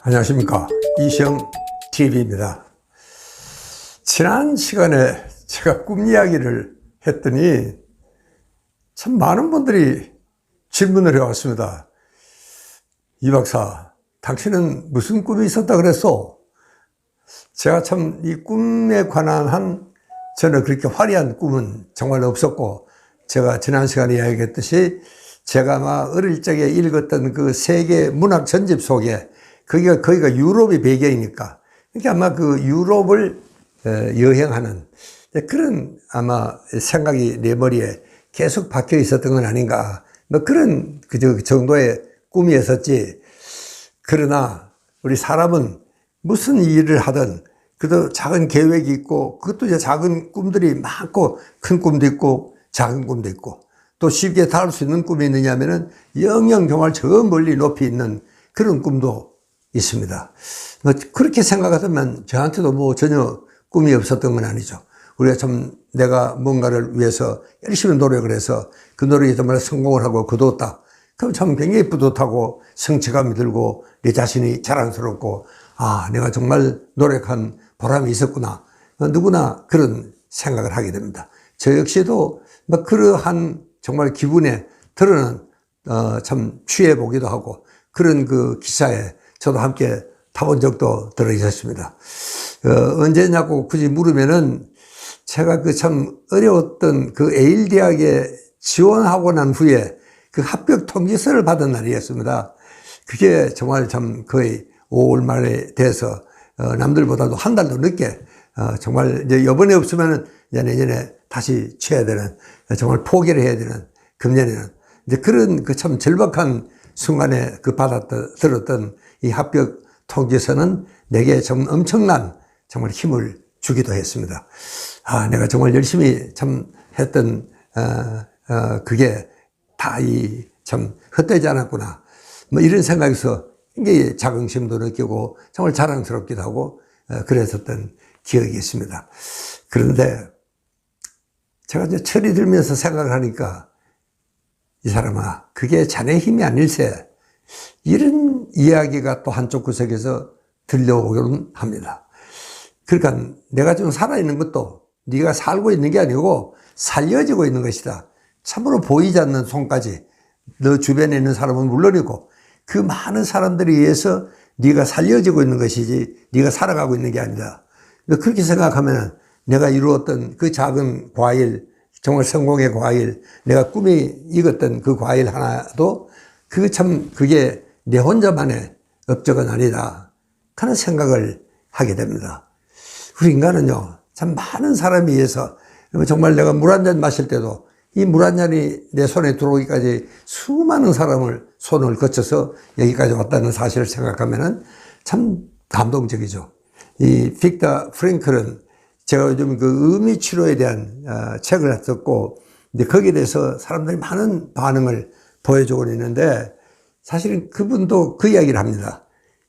안녕하십니까, 이시영 TV입니다. 지난 시간에 제가 꿈 이야기를 했더니 참 많은 분들이 질문을 해왔습니다. 이 박사, 당신은 무슨 꿈이 있었다 그랬어? 제가 참 이 꿈에 관한 저는 그렇게 화려한 꿈은 정말 없었고, 제가 지난 시간에 이야기했듯이 제가 아마 어릴 적에 읽었던 그 세계 문학 전집 속에 거기가 유럽이 배경이니까, 그러니까 아마 그 유럽을 여행하는 그런 아마 생각이 내 머리에 계속 박혀 있었던 건 아닌가, 뭐 그런 그 정도의 꿈이었었지. 그러나 우리 사람은 무슨 일을 하든 그래도 작은 계획이 있고, 그것도 이제 작은 꿈들이 많고, 큰 꿈도 있고 작은 꿈도 있고, 또 쉽게 닿을 수 있는 꿈이 있느냐면은 영영 정말 저 멀리 높이 있는 그런 꿈도 있습니다. 뭐 그렇게 생각하면 저한테도 뭐 전혀 꿈이 없었던 건 아니죠. 우리가 참 내가 뭔가를 위해서 열심히 노력을 해서 그 노력이 정말 성공을 하고 거뒀다, 그럼 참 굉장히 뿌듯하고 성취감이 들고 내 자신이 자랑스럽고, 아, 내가 정말 노력한 보람이 있었구나, 누구나 그런 생각을 하게 됩니다. 저 역시도 뭐 그러한 정말 기분에 들어는 참 취해 보기도 하고, 그런 그 기사에 저도 함께 타본 적도 들어 있었습니다. 언제냐고 굳이 물으면은 제가 그 참 어려웠던 그 에일 대학에 지원하고 난 후에 그 합격 통지서를 받은 날이었습니다. 그게 정말 참 거의 5월 말에 돼서 남들보다도 한 달도 늦게 정말 이제 이번에 없으면은 이제 내년에 다시 쳐야 되는, 정말 포기를 해야 되는, 금년에는 이제 그런 그 참 절박한 순간에 그 들었던 이 합격 통지서는 내게 좀 엄청난 정말 힘을 주기도 했습니다. 아, 내가 정말 열심히 참 했던 그게 다 참 헛되지 않았구나, 뭐 이런 생각에서 굉장히 자긍심도 느끼고 정말 자랑스럽기도 하고 그랬었던 기억이 있습니다. 그런데 제가 이제 철이 들면서 생각을 하니까, 이 사람아, 그게 자네 힘이 아닐세, 이런 이야기가 또 한쪽 구석에서 들려오곤 합니다. 그러니까 내가 지금 살아있는 것도 네가 살고 있는 게 아니고 살려지고 있는 것이다. 참으로 보이지 않는 손까지 너 주변에 있는 사람은 물론이고 그 많은 사람들에 의해서 네가 살려지고 있는 것이지 네가 살아가고 있는 게 아니다. 그렇게 생각하면 내가 이루었던 그 작은 과일, 정말 성공의 과일, 내가 꿈이 익었던 그 과일 하나도 그게 내 혼자만의 업적은 아니다 하는 생각을 하게 됩니다. 우리 인간은요, 참 많은 사람에 의해서, 정말 내가 물 한 잔 마실 때도 이 물 한 잔이 내 손에 들어오기까지 수많은 사람을 손을 거쳐서 여기까지 왔다는 사실을 생각하면은 참 감동적이죠. 이 빅터 프랭클은 제가 요즘 그 의미 치료에 대한 책을 썼고, 이제 거기에 대해서 사람들이 많은 반응을 보여주고 있는데, 사실은 그분도 그 이야기를 합니다.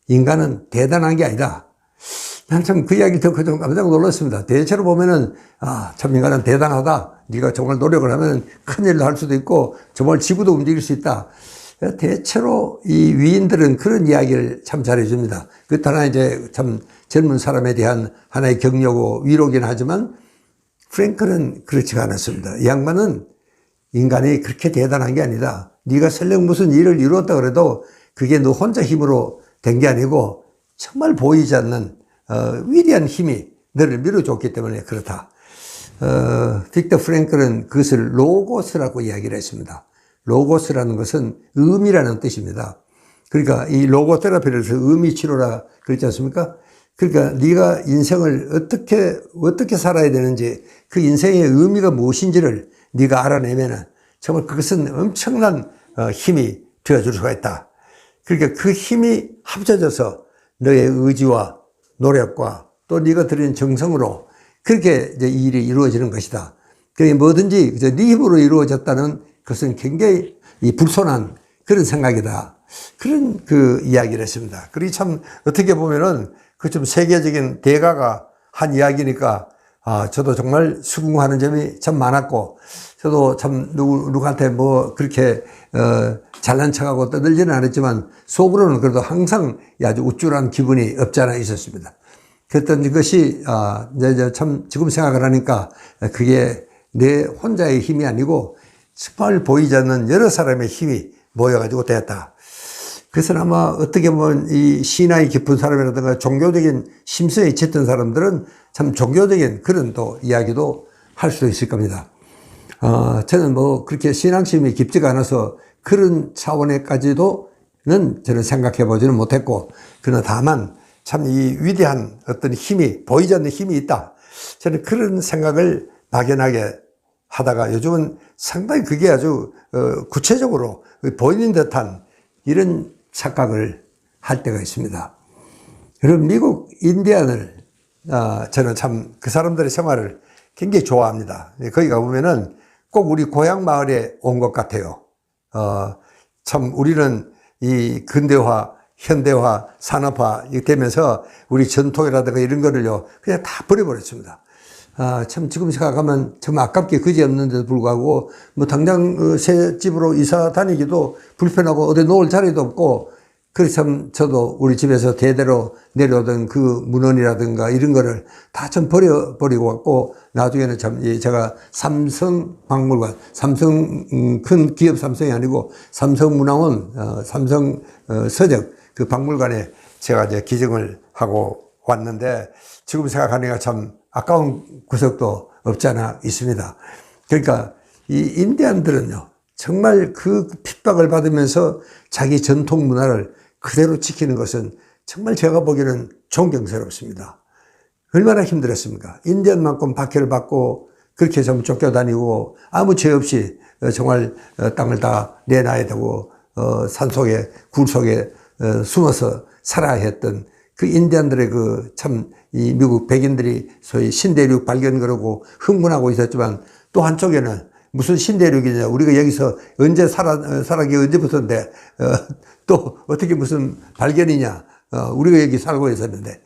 인간은 대단한 게 아니다. 난 참 그 이야기 듣고 좀 깜짝 놀랐습니다. 대체로 보면은, 아, 참 인간은 대단하다. 네가 정말 노력을 하면 큰 일도 할 수도 있고, 정말 지구도 움직일 수 있다. 대체로 이 위인들은 그런 이야기를 참 잘해줍니다. 그 하나 이제 참 젊은 사람에 대한 하나의 격려고 위로긴 하지만, 프랭클은 그렇지가 않았습니다. 이 양반은 인간이 그렇게 대단한 게 아니다. 네가 설령 무슨 일을 이루었다 그래도 그게 너 혼자 힘으로 된 게 아니고 정말 보이지 않는 위대한 힘이 너를 밀어줬기 때문에 그렇다. 빅터 프랭클은 그것을 로고스라고 이야기를 했습니다. 로고스라는 것은 의미라는 뜻입니다. 그러니까 이 로고테라피를 해서 의미 치료라 그랬지 않습니까? 그러니까 네가 인생을 어떻게 살아야 되는지, 그 인생의 의미가 무엇인지를 네가 알아내면은 정말 그것은 엄청난 힘이 되어줄 수가 있다. 그러니까 그 힘이 합쳐져서 너의 의지와 노력과 또 네가 들인 정성으로 그렇게 이제 이 일이 이루어지는 것이다. 그러니까 뭐든지 네 힘으로 이루어졌다는 것은 굉장히 불손한 그런 생각이다. 그런 그 이야기를 했습니다. 그리고 참 어떻게 보면은 그 좀 세계적인 대가가 한 이야기니까 저도 정말 수긍하는 점이 참 많았고, 저도 참 누구한테 뭐 그렇게, 잘난 척하고 떠들지는 않았지만, 속으로는 그래도 항상 아주 우쭐한 기분이 없지 않아 있었습니다. 그랬던 것이, 이제 참 지금 생각을 하니까 그게 내 혼자의 힘이 아니고, 정말 보이지 않는 여러 사람의 힘이 모여가지고 됐다. 그래서 아마 어떻게 보면 이 신앙이 깊은 사람이라든가 종교적인 심성이 짙은 사람들은 참 종교적인 그런 또 이야기도 할 수도 있을 겁니다. 저는 뭐 그렇게 신앙심이 깊지가 않아서 그런 차원에까지도는 저는 생각해 보지는 못했고, 그러나 다만 참 이 위대한 어떤 힘이, 보이지 않는 힘이 있다. 저는 그런 생각을 막연하게 하다가 요즘은 상당히 그게 아주 구체적으로 보이는 듯한 이런 착각을 할 때가 있습니다. 여러분, 미국 인디안을 저는 참 그 사람들의 생활을 굉장히 좋아합니다. 거기 가보면은 꼭 우리 고향 마을에 온 것 같아요. 참 우리는 이 근대화, 현대화, 산업화 되면서 우리 전통이라든가 이런 거를요 그냥 다 버려버렸습니다. 참 지금 생각하면 참 아깝게 그지없는데도 불구하고 뭐 당장 새 집으로 이사 다니기도 불편하고 어디 놓을 자리도 없고, 그래서 참 저도 우리 집에서 대대로 내려오던 그 문헌이라든가 이런 거를 다 좀 버려버리고 왔고, 나중에는 참 제가 삼성 박물관, 삼성 큰 기업 삼성이 아니고 삼성문화원, 삼성 서적 그 박물관에 제가 이제 기증을 하고 왔는데, 지금 생각하니까 참 아까운 구석도 없지 않아 있습니다. 그러니까 이 인디안들은요, 정말 그 핍박을 받으면서 자기 전통 문화를 그대로 지키는 것은 정말 제가 보기에는 존경스럽습니다. 얼마나 힘들었습니까? 인디안만큼 박해를 받고 그렇게 좀 쫓겨다니고 아무 죄 없이 정말 땅을 다 내놔야 되고 산속에 굴 속에 숨어서 살아야 했던 그 인디안들의 그 참 이 미국 백인들이 소위 신대륙 발견 그러고 흥분하고 있었지만, 또 한쪽에는 무슨 신대륙이냐, 우리가 여기서 언제 살아기 언제부터인데 또 어떻게 무슨 발견이냐, 우리가 여기 살고 있었는데,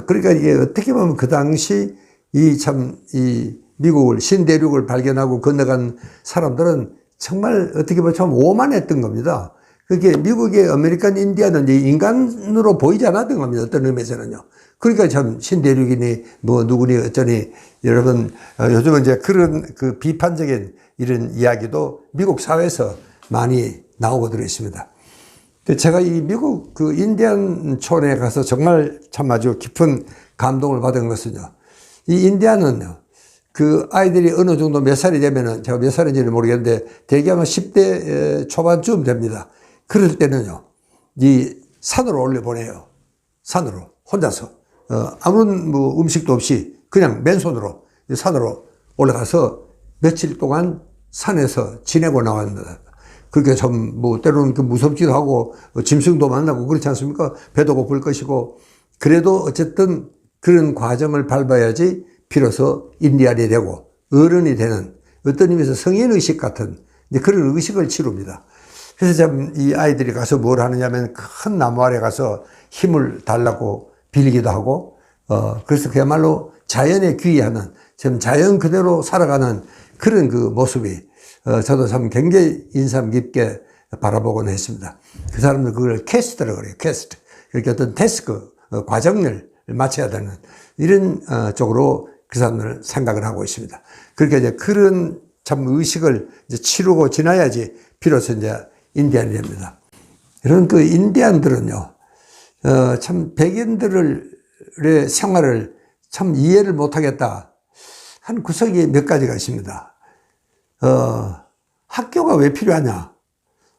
그러니까 이게 어떻게 보면 그 당시 이 미국을 신대륙을 발견하고 건너간 사람들은 정말 어떻게 보면 참 오만했던 겁니다. 그게 미국의 아메리칸 인디안은 이제 인간으로 보이지 않았던 겁니다. 어떤 의미에서는요. 그러니까 참 신대륙이니 뭐 누구니 어쩌니, 여러분 요즘은 이제 그런 그 비판적인 이런 이야기도 미국 사회에서 많이 나오고 있습니다. 제가 이 미국 그 인디안촌에 가서 정말 참 아주 깊은 감동을 받은 것은요, 이 인디안은요, 그 아이들이 어느 정도 몇 살이 되면은, 제가 몇 살인지는 모르겠는데 대개 아마 10대 초반쯤 됩니다. 그럴 때는요, 이 산으로 올려보내요. 산으로 혼자서 아무런 뭐 음식도 없이 그냥 맨손으로 산으로 올라가서 며칠 동안 산에서 지내고 나왔습니다. 그렇게 참 뭐 때로는 그 무섭기도 하고 짐승도 만나고 그렇지 않습니까? 배도 고플 것이고, 그래도 어쨌든 그런 과정을 밟아야지 비로소 인디안이 되고 어른이 되는 어떤 의미에서 성인의식 같은 그런 의식을 치릅니다. 그래서 참 이 아이들이 가서 뭘 하느냐면 큰 나무 아래 가서 힘을 달라고 빌기도 하고, 그래서 그야말로 자연에 귀의하는, 참 자연 그대로 살아가는 그런 그 모습이 저도 참 굉장히 인상 깊게 바라보곤 했습니다. 그 사람들 그걸 퀘스트라고 그래요. 퀘스트. 그렇게 어떤 태스크, 과정을 마쳐야 되는 이런 쪽으로 그 사람들은 생각을 하고 있습니다. 그렇게 이제 그런 참 의식을 이제 치르고 지나야지 비로소 이제 인디안이 됩니다. 이런 그 인디안들은요, 참 백인들의 생활을 참 이해를 못하겠다 한 구석이 몇 가지가 있습니다. 학교가 왜 필요하냐?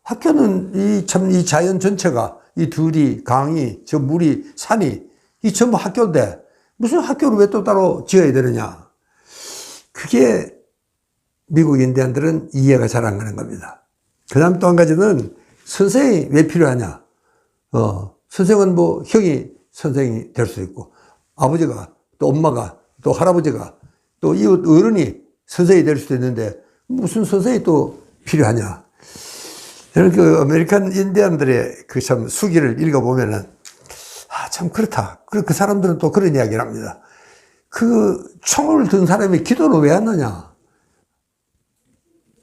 학교는 이 자연 전체가, 이 들이, 강이, 저 물이, 산이, 이 전부 학교인데 무슨 학교를 왜 또 따로 지어야 되느냐? 그게 미국 인디안들은 이해가 잘 안 가는 겁니다. 그 다음 또 한 가지는 선생이 왜 필요하냐? 선생은 뭐 형이 선생이 될 수 있고, 아버지가 또 엄마가 또 할아버지가 또 이웃 어른이 선생이 될 수도 있는데 무슨 선생이 또 필요하냐? 저는 그 아메리칸 인디안들의 그 참 수기를 읽어보면은 참 그렇다. 그 사람들은 또 그런 이야기를 합니다. 그 총을 든 사람이 기도를 왜 하느냐?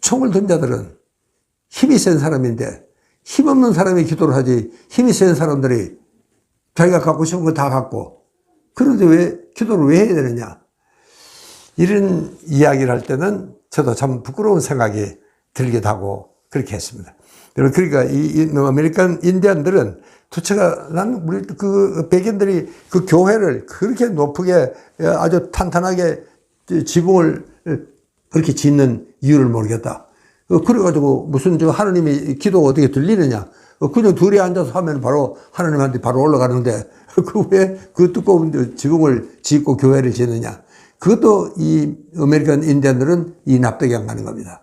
총을 든 자들은 힘이 센 사람인데 힘없는 사람이 기도를 하지 힘이 센 사람들이 자기가 갖고 싶은 거 다 갖고 그런데 왜 기도를 왜 해야 되느냐? 이런 이야기를 할 때는 저도 참 부끄러운 생각이 들기도 하고 그렇게 했습니다. 그러니까 이 아메리칸 인디언들은 도대체가 난 우리 그 백인들이 그 교회를 그렇게 높게 아주 탄탄하게 지붕을 그렇게 짓는 이유를 모르겠다. 그래가지고 무슨 저 하느님이 기도가 어떻게 들리느냐. 그냥 둘이 앉아서 하면 바로 하느님한테 바로 올라가는데 그 왜 그 두꺼운 지붕을 짓고 교회를 짓느냐. 그것도 이 아메리칸 인디언들은 이 납득이 안 가는 겁니다.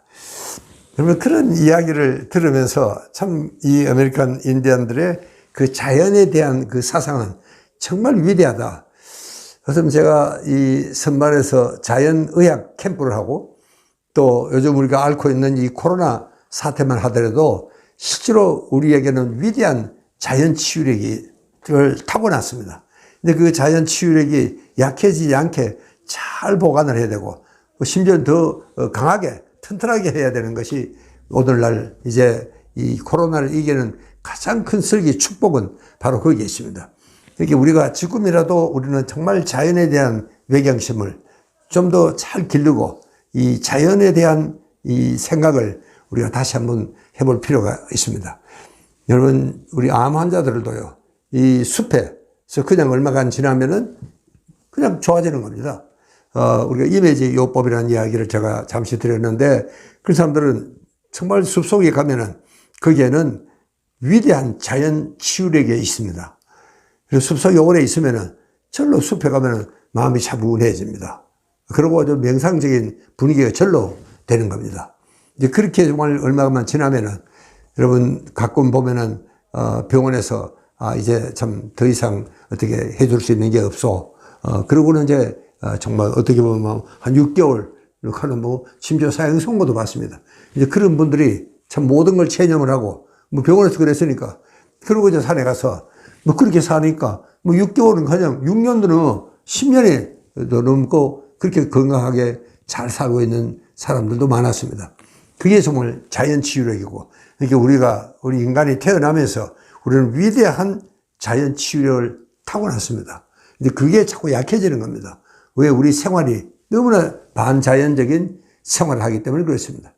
그러면 그런 이야기를 들으면서 참 이 아메리칸 인디언들의 그 자연에 대한 그 사상은 정말 위대하다. 그래서 제가 이 선반에서 자연의학 캠프를 하고 또 요즘 우리가 앓고 있는 이 코로나 사태만 하더라도 실제로 우리에게는 위대한 자연 치유력이 타고났습니다. 근데 그 자연 치유력이 약해지지 않게 잘 보관을 해야 되고 심지어 더 강하게 튼튼하게 해야 되는 것이 오늘날 이제 이 코로나를 이기는 가장 큰 설기 축복은 바로 거기에 있습니다. 그러니까 우리가 지금이라도 우리는 정말 자연에 대한 외경심을 좀 더 잘 기르고 이 자연에 대한 이 생각을 우리가 다시 한번 해볼 필요가 있습니다. 여러분, 우리 암 환자들도요, 이 숲에서 그냥 얼마간 지나면은 그냥 좋아지는 겁니다. 우리가 이미지 요법이라는 이야기를 제가 잠시 드렸는데 그 사람들은 정말 숲속에 가면은 거기에는 위대한 자연 치유력이 있습니다. 그래서 숲속에 오래 있으면은 절로 숲에 가면은 마음이 차분해집니다. 그리고 좀 명상적인 분위기가 절로 되는 겁니다. 이제 그렇게 정말 얼마만 지나면은 여러분 가끔 보면은 병원에서 이제 참 더 이상 어떻게 해줄 수 있는 게 없어. 그러고는 이제 정말 어떻게 보면 한 6개월 하는 뭐 심지어 사형 선고도 받습니다. 이제 그런 분들이 참 모든 걸 체념을 하고 뭐 병원에서 그랬으니까 그러고 이제 산에 가서 뭐 그렇게 사니까 뭐 6개월은 그냥 6년도 10년이 넘고 그렇게 건강하게 잘 살고 있는 사람들도 많았습니다. 그게 정말 자연 치유력이고 그러니까 우리 인간이 태어나면서 우리는 위대한 자연 치유력을 타고났습니다. 근데 그게 자꾸 약해지는 겁니다. 왜? 우리 생활이 너무나 반자연적인 생활을 하기 때문에 그렇습니다.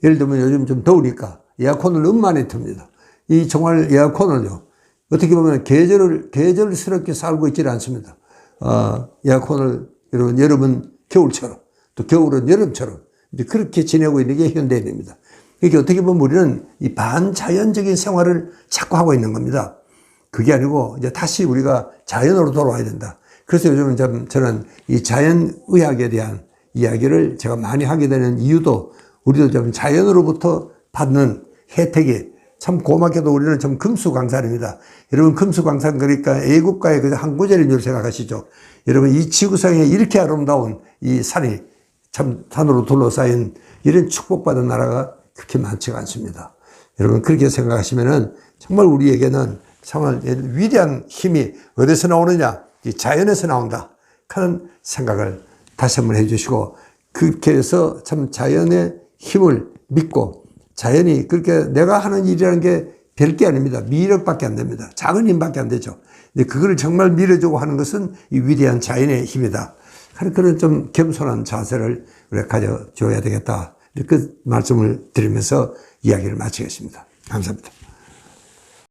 예를 들면 요즘 좀 더우니까 에어컨을 너무 많이 틉니다. 이 정말 에어컨을요, 어떻게 보면 계절스럽게 살고 있지는 않습니다. 에어컨을 여름은 겨울처럼 또 겨울은 여름처럼 이제 그렇게 지내고 있는 게 현대인입니다. 그러니까 어떻게 보면 우리는 이 반자연적인 생활을 자꾸 하고 있는 겁니다. 그게 아니고 이제 다시 우리가 자연으로 돌아와야 된다. 그래서 요즘은 저는 이 자연의학에 대한 이야기를 제가 많이 하게 되는 이유도 우리도 좀 자연으로부터 받는 혜택이 참 고맙게도 우리는 좀 금수강산입니다. 여러분 금수강산 그러니까 애국가의 그 한 구절인 줄 생각하시죠. 여러분 이 지구상에 이렇게 아름다운 이 산이 참 산으로 둘러싸인 이런 축복받은 나라가 그렇게 많지가 않습니다. 여러분 그렇게 생각하시면은 정말 우리에게는 정말 위대한 힘이 어디서 나오느냐? 이 자연에서 나온다 하는 생각을 다시 한번 해주시고 그렇게 해서 참 자연의 힘을 믿고 자연이 그렇게 내가 하는 일이라는 게 별게 아닙니다. 미력밖에 안 됩니다. 작은 힘밖에 안 되죠. 근데 그걸 정말 밀어주고 하는 것은 이 위대한 자연의 힘이다. 그런 좀 겸손한 자세를 우리가 가져줘야 되겠다. 그 말씀을 드리면서 이야기를 마치겠습니다. 감사합니다.